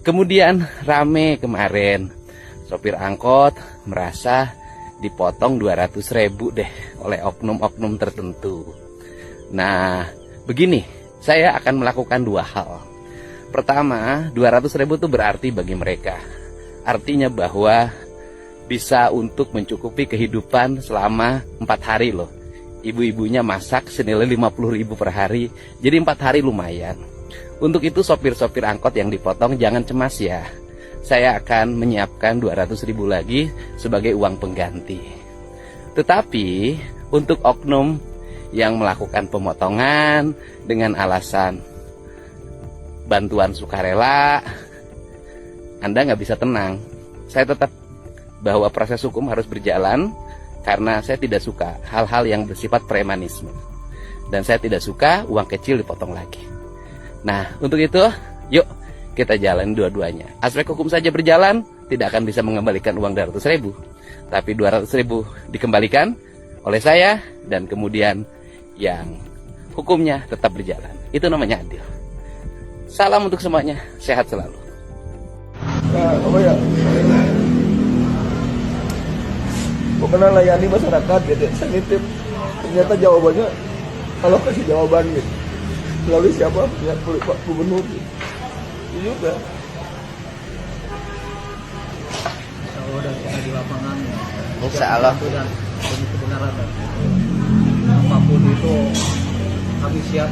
Kemudian rame kemarin, sopir angkot merasa dipotong 200.000 deh oleh oknum-oknum tertentu. Nah, begini, saya akan melakukan dua hal. Pertama, 200.000 itu berarti bagi mereka. Artinya bahwa bisa untuk mencukupi kehidupan selama 4 hari loh. Ibu-ibunya masak senilai 50.000 per hari, jadi 4 hari lumayan. Untuk itu sopir-sopir angkot yang dipotong jangan cemas ya. Saya akan menyiapkan 200.000 lagi sebagai uang pengganti. Tetapi untuk oknum yang melakukan pemotongan dengan alasan bantuan sukarela, Anda nggak bisa tenang. Saya tetap bahwa proses hukum harus berjalan karena saya tidak suka hal-hal yang bersifat premanisme. Dan saya tidak suka uang kecil dipotong lagi. Nah, untuk itu, yuk kita jalan dua-duanya. Aspek hukum saja berjalan, tidak akan bisa mengembalikan uang 200.000. Tapi 200.000 dikembalikan oleh saya, dan kemudian yang hukumnya tetap berjalan. Itu namanya adil. Salam untuk semuanya, sehat selalu. Nah, apa ya? Bukan layani masyarakat gitu, sensitif. Ternyata jawabannya, kalau kasih jawaban gitu. Melalui siapa? Ya, Pak Gubernur. Itu juga. Insya Allah dan kita di lapangan. Insya Allah. Dan demi kebenaran dan apapun itu kami siap.